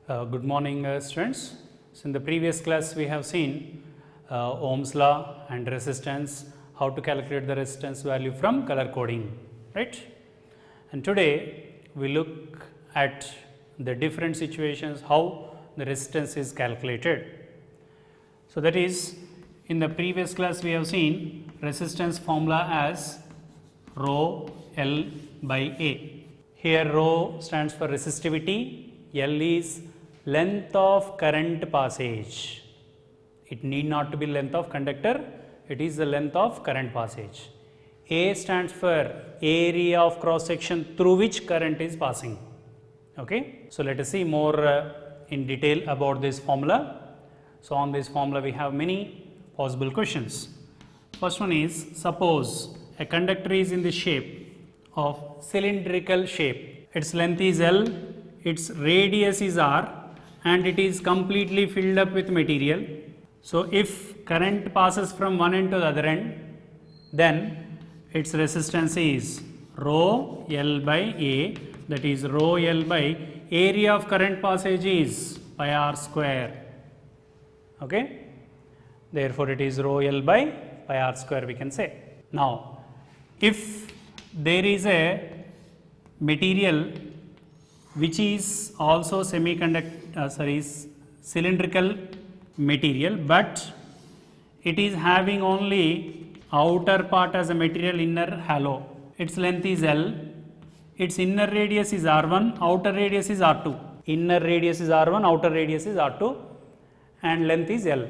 Good morning students. So in the previous class we have seen Ohm's law and resistance, how to calculate the resistance value from color coding, right? And today we look at the different situations how the resistance is calculated. So that is, in the previous class we have seen resistance formula as rho L by A. Here rho stands for resistivity, L is length of current passage. It need not to be length of conductor, it is the length of current passage. A stands for area of cross section through which current is passing. Okay. So let us see more in detail about this formula. So on this formula we have many possible questions. First one is, suppose a conductor is in the shape of cylindrical shape. Its length is L, its radius is R, and it is completely filled up with material. So if current passes from one end to the other end, then its resistance is rho L by A, that is rho L by area of current passage is pi R square. Okay. Therefore it is rho L by pi R square, we can say. Now if there is a material which is also cylindrical material, but it is having only outer part as a material, inner halo. Its length is L, its inner radius is R1, outer radius is R2. Inner radius is R1, outer radius is R2, and length is L.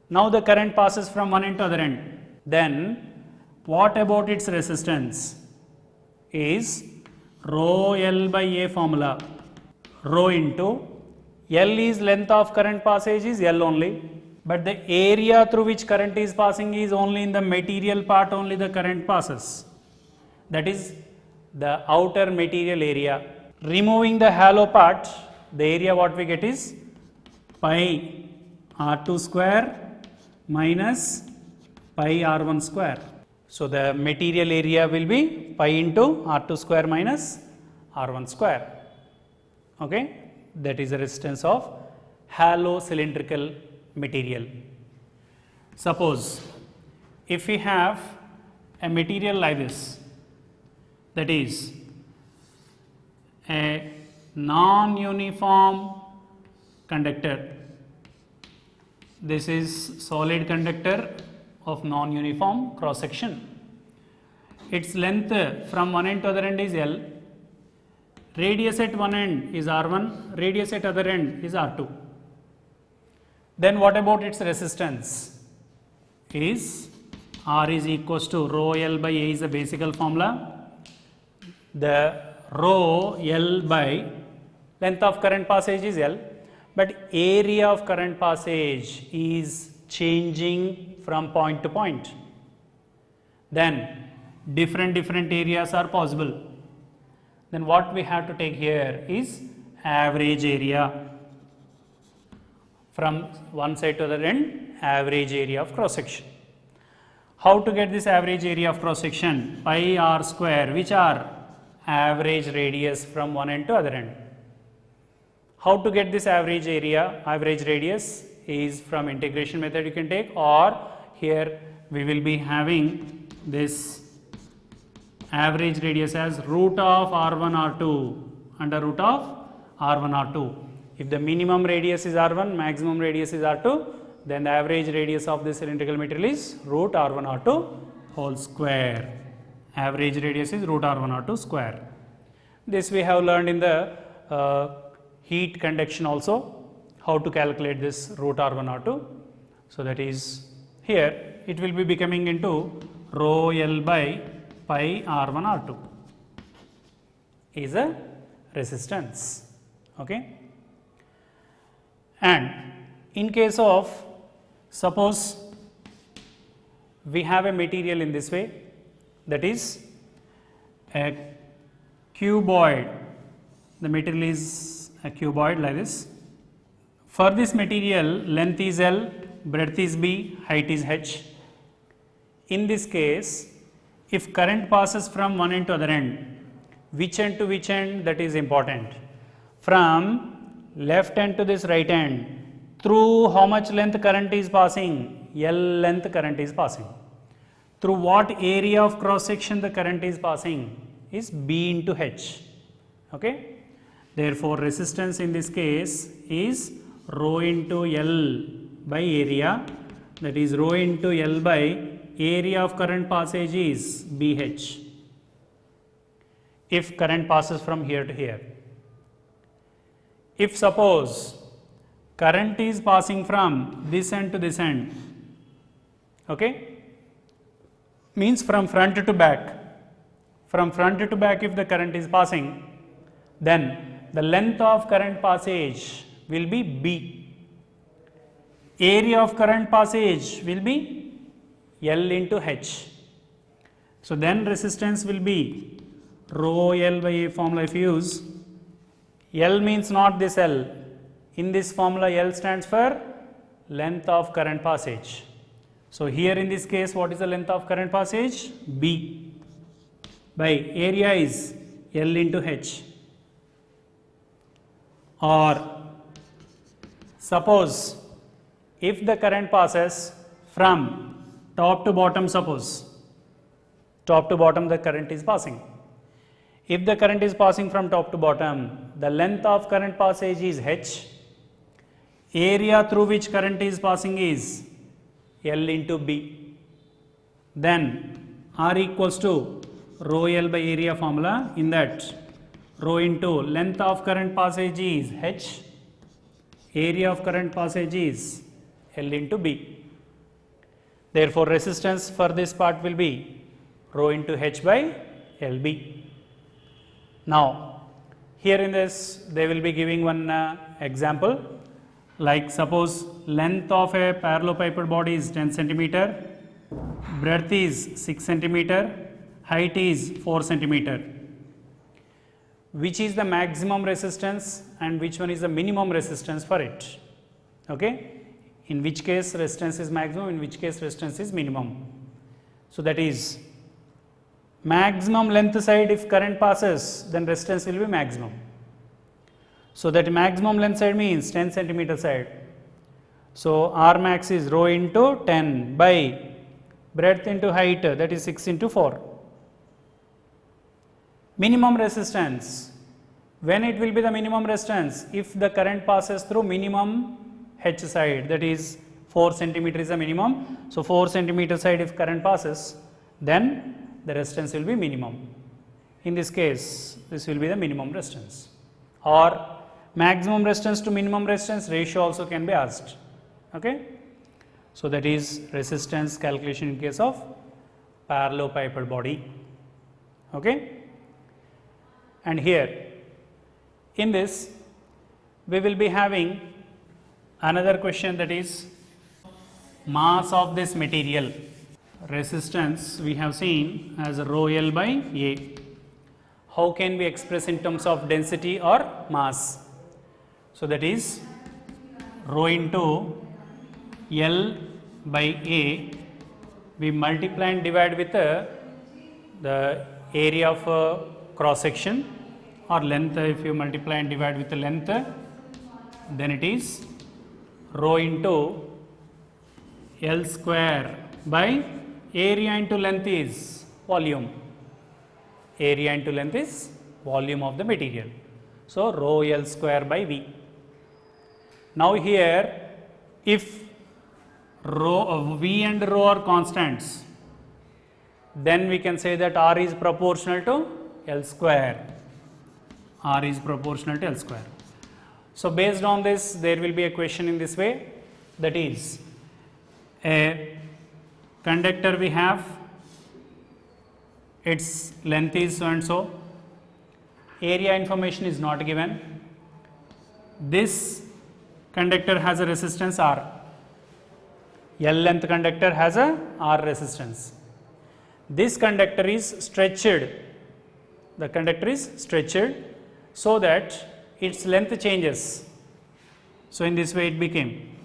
Now the current passes from one end to other end. Then what about its resistance? Is rho L by A formula. Rho into L is length of current passage is L only, but the area through which current is passing is only in the material part only the current passes. That is the outer material area. Removing the halo part, the area what we get is pi R2 square minus pi R1 square. So the material area will be pi into R2 square minus R1 square. Okay. That is the resistance of halo cylindrical material. Suppose if we have a material like this, that is a non-uniform conductor. This is solid conductor of non-uniform cross section. Its length from one end to other end is L. Radius at one end is R1, radius at other end is R2. Then what about its resistance? Is R is equals to rho L by A is the basic formula. The rho L by length of current passage is L, but area of current passage is changing from point to point. Then different areas are possible. Then what we have to take here is average area. From one side to the other end, average area of cross section. How to get this average area of cross section? Pi R square, which are average radius from one end to other end. How to get this average area, average radius is from integration method you can take, or here we will be having this average radius as root of R1 R2 under root of R1 R2. If the minimum radius is R1, maximum radius is R2, then the average radius of this cylindrical material is root R1 R2 whole square. Average radius is root R1 R2 square. This we have learned in the heat conduction also, how to calculate this root R1 R2. So that is, here it will be becoming into rho L by pi R1 R2 is a resistance. Okay. And in case of, suppose we have a material in this way, that is a cuboid. The material is a cuboid like this. For this material, length is L, breadth is B, height is H. In this case, if current passes from one end to other end, which end to which end, that is important. From left end to this right end, through how much length current is passing? L length current is passing. Through what area of cross section the current is passing is B into H. Okay? Therefore, resistance in this case is rho into L by area, that is rho into L by area of current passage is BH, if current passes from here to here. If suppose current is passing from this end to this end, okay, means from front to back. From front to back if the current is passing, then the length of current passage will be B. Area of current passage will be L into H. So then resistance will be rho L by A formula if you use. L means not this L. In this formula L stands for length of current passage. So here in this case what is the length of current passage? B by area is L into H. Or suppose if the current passes from top to bottom, suppose top to bottom the current is passing. If the current is passing from top to bottom, the length of current passage is H. Area through which current is passing is L into B. Then R equals to rho L by area formula, in that rho into length of current passage is H, area of current passage is L into B. Therefore, resistance for this part will be rho into H by LB. Now, here in this they will be giving one example, like suppose length of a parallelepiped body is 10 centimeter, breadth is 6 centimeter, height is 4 centimeter. Which is the maximum resistance and which one is the minimum resistance for it? Okay? In which case resistance is maximum, in which case resistance is minimum. So that is maximum length side, if current passes then resistance will be maximum. So that maximum length side means 10 centimeter side. So R max is rho into 10 by breadth into height, that is 6 into 4. Minimum resistance, when it will be the minimum resistance? If the current passes through minimum H side, that is 4 centimeter is the minimum. So 4 centimeter side if current passes, then the resistance will be minimum. In this case, this will be the minimum resistance. Or maximum resistance to minimum resistance ratio also can be asked. Okay? So that is resistance calculation in case of parallelepiped body. Okay? And here in this we will be having another question, that is mass of this material. Resistance we have seen as rho L by A. How can we express in terms of density or mass? So that is rho into L by A, we multiply and divide with the area of cross section, or length. If you multiply and divide with the length, then it is rho into L square by area into length is volume. Area into length is volume of the material. So rho L square by V. Now here if rho V and rho are constants, then we can say that R is proportional to L square. R is proportional to L square. So based on this there will be a question in this way, that is a conductor we have, its length is so and so, area information is not given, this conductor has a resistance R, L length conductor has a R resistance, this conductor is stretched, the conductor is stretched so that its length changes. So in this way it became,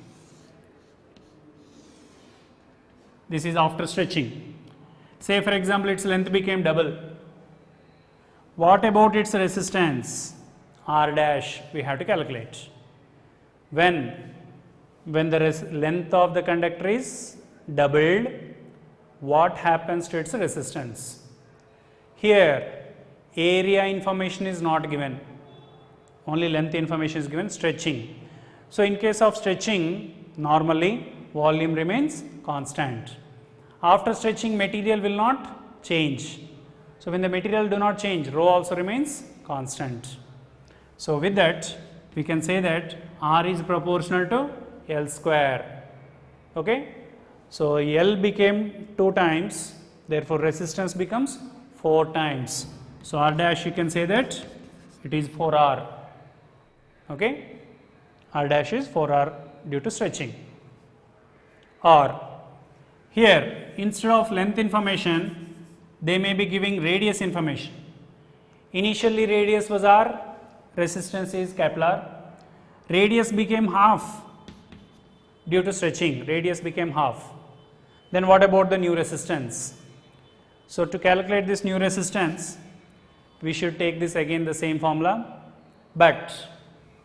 this is after stretching. Say for example its length became double. What about its resistance? R dash we have to calculate. when the length of the conductor is doubled, what happens to its resistance? Here area information is not given, only length information is given, stretching. So in case of stretching, normally volume remains constant. After stretching, material will not change. So when the material do not change, rho also remains constant. So with that, we can say that R is proportional to L square. Okay? So L became 2 times, therefore resistance becomes 4 times. So R dash, you can say that it is 4R. Okay? R dash is 4R due to stretching. Or here, instead of length information, they may be giving radius information. Initially radius was R, resistance is capital R. Radius became half due to stretching, radius became half. Then what about the new resistance? So to calculate this new resistance, we should take this again the same formula, but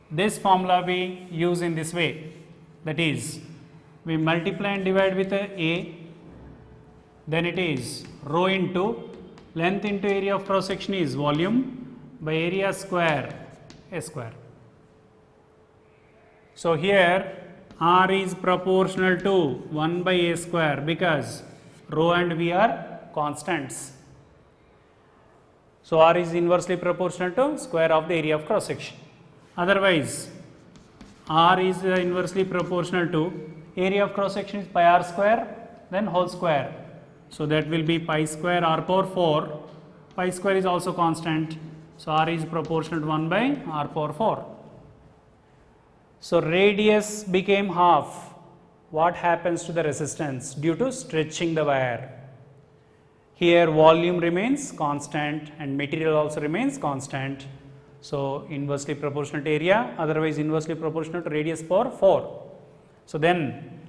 this formula we use in this way, that is, we multiply and divide with A, then it is rho into length into area of cross section is volume by area square A square. So here R is proportional to 1 by A square because rho and V are constants. So R is inversely proportional to square of the area of cross section. Otherwise, R is inversely proportional to area of cross section is pi R square, then whole square. So that will be pi square R power 4. Pi square is also constant. So R is proportional to 1 by R power 4. So radius became half. What happens to the resistance due to stretching the wire? Here volume remains constant and material also remains constant. So inversely proportional to area, otherwise inversely proportional to radius power 4. So then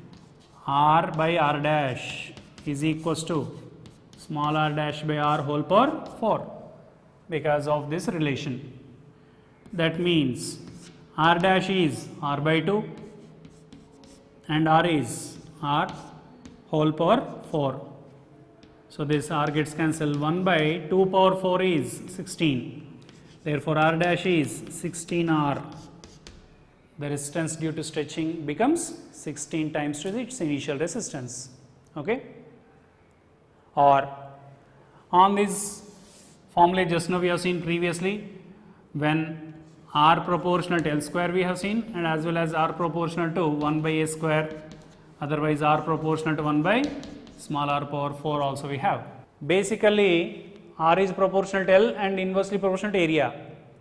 R by R dash is equals to small r dash by R whole power 4 because of this relation. That means R dash is R by 2 and R is R whole power 4. So this R gets cancelled, 1 by 2 power 4 is 16. Therefore R dash is 16R. The resistance due to stretching becomes 16 times to its initial resistance. Okay? Or on this formula just now we have seen previously, when R proportional to L square we have seen, and as well as R proportional to 1 by A square, otherwise R proportional to 1 by small r power 4 also we have. Basically R is proportional to L and inversely proportional to area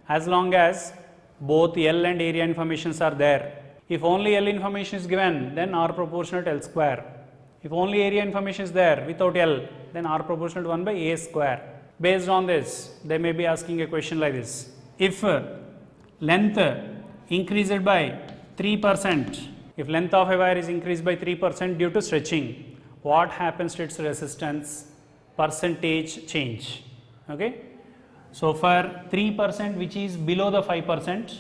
as long as both L and area informations are there. If only L information is given, then R proportional to L square. If only area information is there without L, then R proportional to 1 by A square. Based on this, they may be asking a question like this. If length increased by 3%, if length of a wire is increased by 3% due to stretching, what happens to its resistance percentage change? Okay? So for 3% which is below the 5%,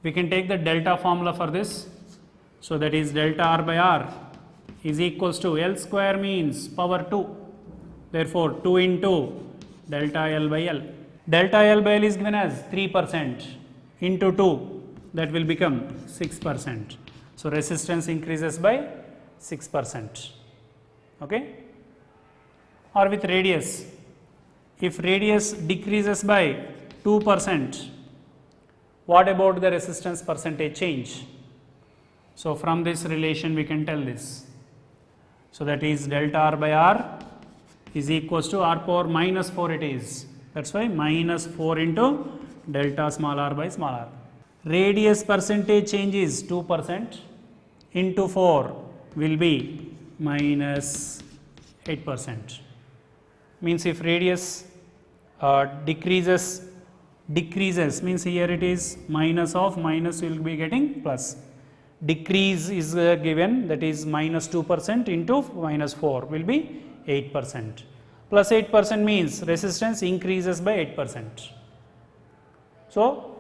we can take the delta formula for this. So that is delta R by R is equals to L square means power 2. Therefore 2 into delta L by L. Delta L by L is given as 3% into 2, that will become 6%. So resistance increases by 6%. Okay? Or with radius, if radius decreases by 2%, what about the resistance percentage change? So from this relation we can tell this. So that is delta R by R is equals to R power minus 4 it is. That's why minus 4 into delta small r by small r. Radius percentage change is 2% into 4 will be minus 8%. Means if radius decreases means here it is minus of minus will be getting plus. Decrease is given, that is minus 2% into minus 4 will be 8%. Plus 8% means resistance increases by 8%. So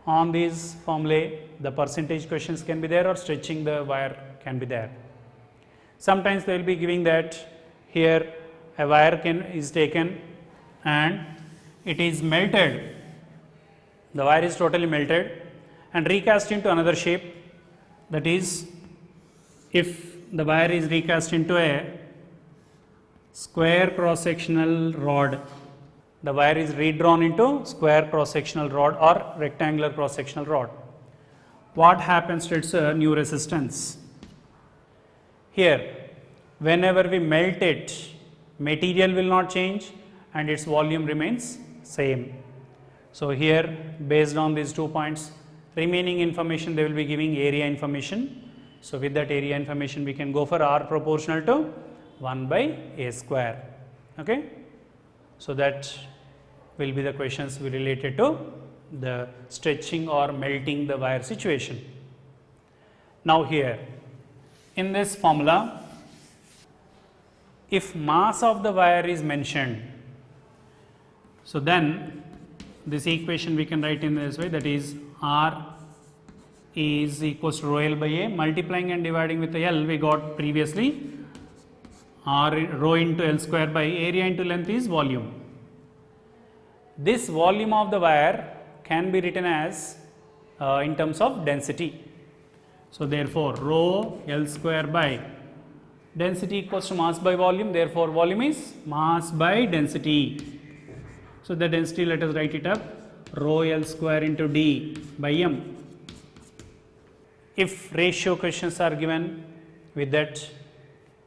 on these formulae, the percentage questions can be there or stretching the wire can be there. Sometimes they will be giving that here a wire is taken and it is melted, the wire is totally melted and recast into another shape. That is, if the wire is recast into a square cross sectional rod, the wire is redrawn into square cross sectional rod or rectangular cross sectional rod, what happens to its new resistance? Here, whenever we melt it, material will not change and its volume remains same. So, here based on these 2 points, remaining information they will be giving area information. So, with that area information we can go for R proportional to 1 by A square. Okay? So, that will be the questions related to the stretching or melting the wire situation. Now, here in this formula, if mass of the wire is mentioned, so then this equation we can write in this way, that is R is equals to rho L by A, multiplying and dividing with the L we got previously, R rho into L square by area into length is volume. This volume of the wire can be written as in terms of density. So, therefore, rho L square by density equals to mass by volume, therefore, volume is mass by density. So, the density, let us write it up, rho L square into D by M. If ratio questions are given with that,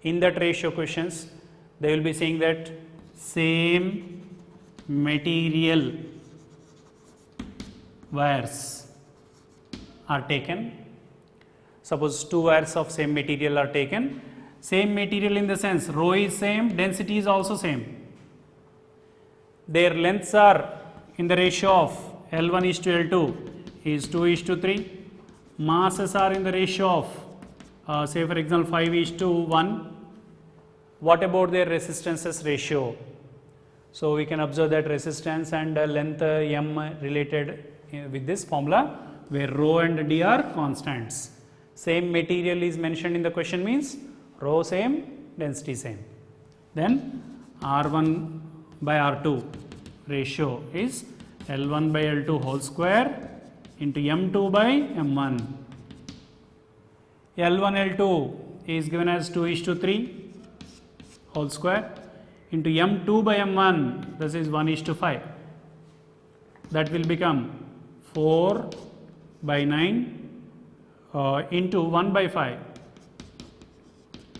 in that ratio questions, they will be saying that same material wires are taken. Suppose 2 wires of same material are taken, same material in the sense rho is same, density is also same. Their lengths are in the ratio of L1 is to L2 is 2 is to 3. Masses are in the ratio of say for example 5 is to 1. What about their resistances ratio? So, we can observe that resistance and length M related with this formula, where rho and D are constants. Same material is mentioned in the question means rho same, density same. Then R1 by R2 ratio is L1 by L2 whole square into M2 by M1. L1 L2 is given as 2 is to 3 whole square into M2 by M1, this is 1 is to 5. That will become 4 by 9 into 1 by 5,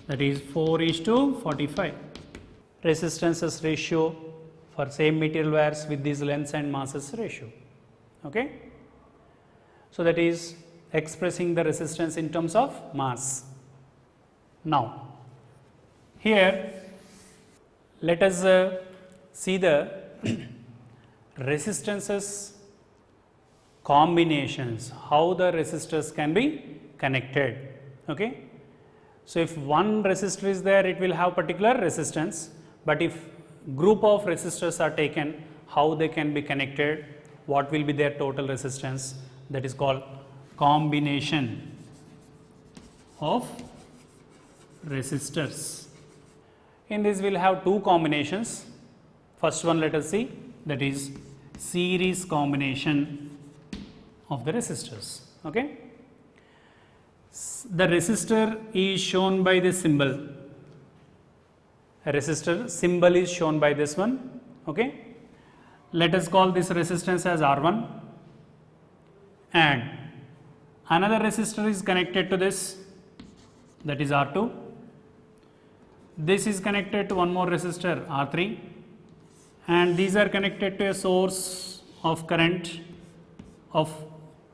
that is 4 is to 45. Resistances ratio for same material wires with these lengths and masses ratio. Okay? So, that is expressing the resistance in terms of mass. Now, here let us see the resistances combinations, how the resistors can be connected. Okay? So, if one resistor is there, it will have particular resistance, but if group of resistors are taken, how they can be connected, what will be their total resistance, that is called combination of resistors. In this we will have 2 combinations. First one let us see, that is series combination of the resistors. Okay? The resistor is shown by this symbol. A resistor symbol is shown by this one. Okay? Let us call this resistance as R1, and another resistor is connected to this, that is R2. This is connected to one more resistor R3, and these are connected to a source of current of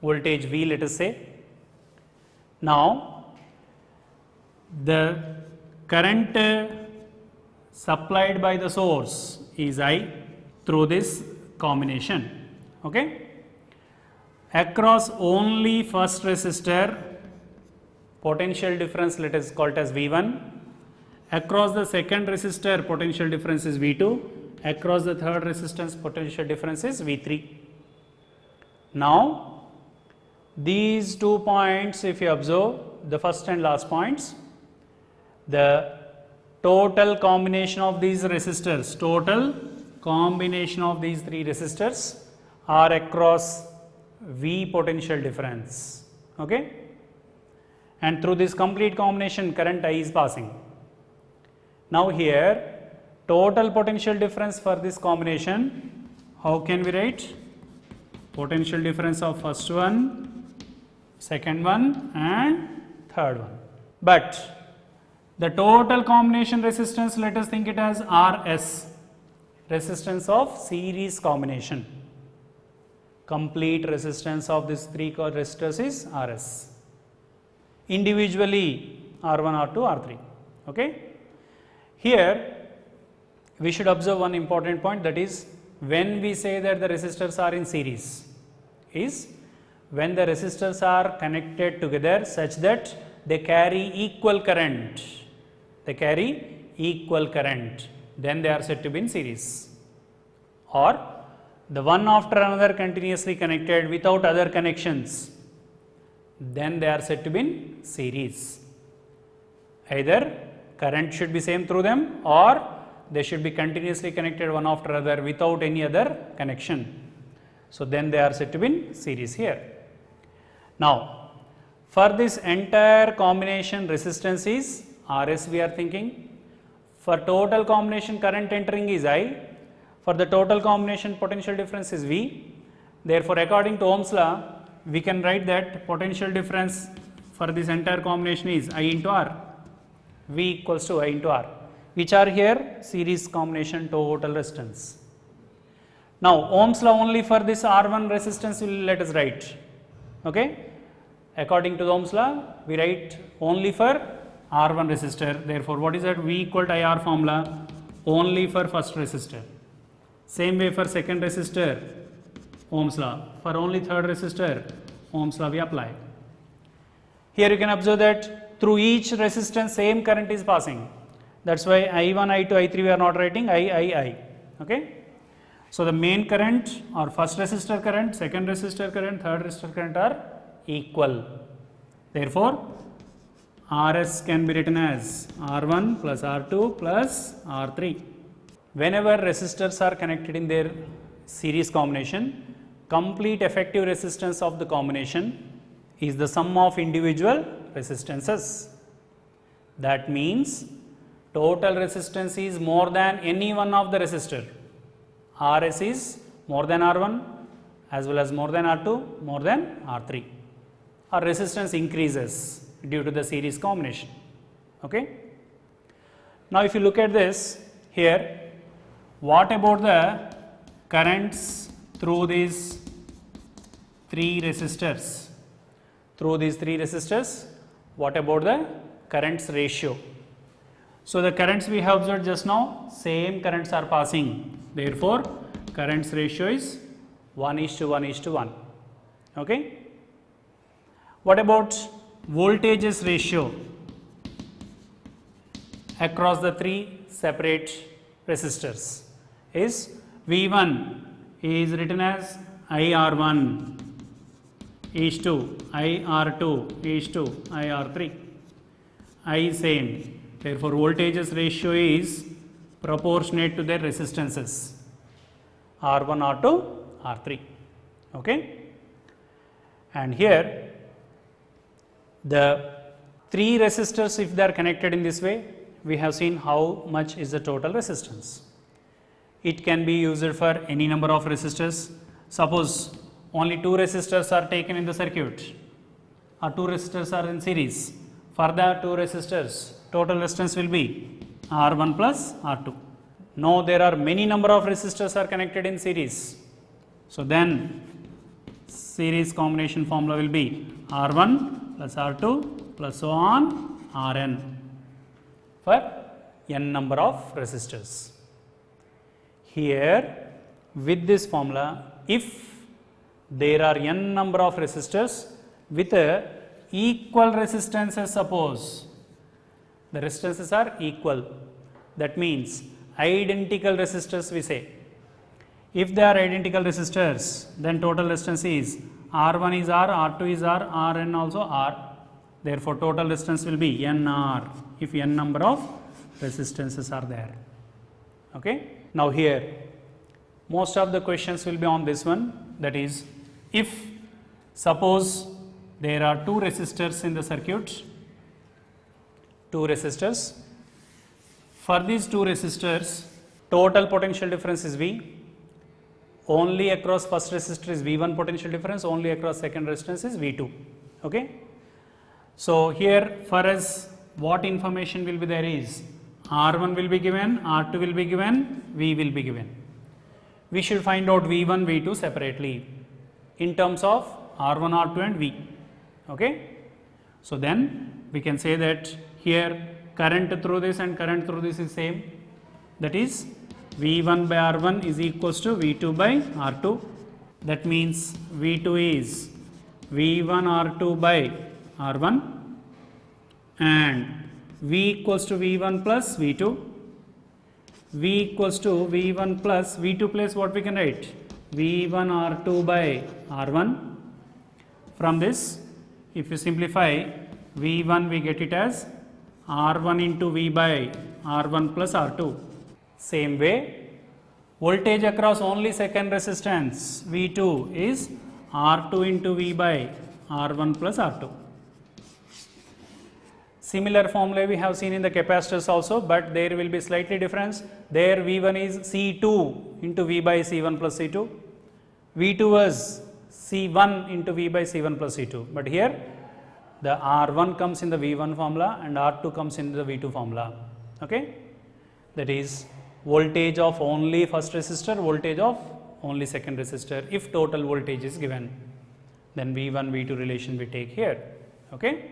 voltage V, let us say. Now, the current supplied by the source is I through this combination. Okay? Across only first resistor, potential difference let us call it as V1. Across the second resistor, potential difference is V2. Across the third resistance, potential difference is V3. Now, these 2 points, if you observe the first and last points, the total combination of these resistors, total combination of these 3 resistors are across V potential difference, okay, and through this complete combination current I is passing. Now here total potential difference for this combination, how can we write? Potential difference of first one, second one and third one. But the total combination resistance, let us think it as RS, resistance of series combination. Complete resistance of these 3 resistors is RS. Individually R1, R2, R3. Okay. Here we should observe one important point, that is when we say that the resistors are in series, is when the resistors are connected together such that they carry equal current, then they are said to be in series. Or the one after another continuously connected without other connections, then they are said to be in series. Either current should be same through them, or they should be continuously connected one after another without any other connection. So then they are said to be in series here. Now for this entire combination resistance is RS we are thinking. For total combination current entering is I. For the total combination potential difference is V. Therefore according to Ohm's law, we can write that potential difference for this entire combination is I into R. V equals to I into R, which are here series combination total resistance. Now Ohm's law only for this R1 resistance will let us write. Okay. According to the Ohm's law, we write only for R1 resistor. Therefore what is that? V equal to IR formula only for first resistor. Same way for second resistor, Ohm's law. For only third resistor, Ohm's law we apply. Here you can observe that through each resistance same current is passing. That's why I1, I2, I3 we are not writing I. Okay. So the main current or first resistor current, second resistor current, third resistor current are equal. Therefore RS can be written as R1 plus R2 plus R3. Whenever resistors are connected in their series combination, complete effective resistance of the combination is the sum of individual resistances. That means total resistance is more than any one of the resistor. RS is more than R1 as well as more than R2, more than R3. Our resistance increases due to the series combination. Okay. Now if you look at this here, what about the currents through these 3 resistors? Through these 3 resistors, what about the currents ratio? So the currents we have observed just now, same currents are passing. Therefore currents ratio is 1:1:1. Okay. What about voltages ratio across the 3 separate resistors? Is V1 is written as IR1 is to IR2 is to IR3. I same. Therefore voltages ratio is proportionate to their resistances R1, R2, R3. Okay. And here the 3 resistors, if they are connected in this way, we have seen how much is the total resistance. It can be used for any number of resistors. Suppose only 2 resistors are taken in the circuit, or 2 resistors are in series. For the 2 resistors, total resistance will be R1 plus R2. Now there are many number of resistors are connected in series. So then series combination formula will be R1 plus R2 plus so on Rn for n number of resistors. Here with this formula, if there are n number of resistors with equal resistances, suppose the resistances are equal, that means identical resistors we say. If they are identical resistors, then total resistance is R1 is R, R2 is R, Rn also R. Therefore, total resistance will be NR if n number of resistances are there. Okay. Now, here most of the questions will be on this one, that is, if suppose there are two resistors in the circuit, two resistors. For these two resistors, total potential difference is V. Only across first resistor is V1 potential difference, only across second resistance is V2. Okay. So, here for us what information will be there is R1 will be given, R2 will be given, V will be given. We should find out V1, V2 separately in terms of R1, R2 and V. Okay. So, then we can say that here current through this and current through this is same, that is V1 by R1 is equals to V2 by R2. That means V2 is V1 R2 by R1 and V equals to V1 plus V2. V equals to V1 plus V2 plus what we can write? V1 R2 by R1. From this, if you simplify V1, we get it as R1 into V by R1 plus R2. Same way, voltage across only second resistance V2 is R2 into V by R1 plus R2. Similar formula we have seen in the capacitors also, but there will be slightly difference. There V1 is C2 into V by C1 plus C2. V2 was C1 into V by C1 plus C2. But here the R1 comes in the V1 formula and R2 comes in the V2 formula. Okay? That is voltage of only first resistor, voltage of only second resistor. If total voltage is given, then V1, V2 relation we take here. Okay?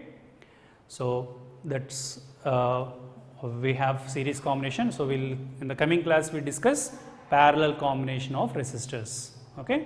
So, that's we have series combination. So, we'll in the coming class we discuss parallel combination of resistors. Okay?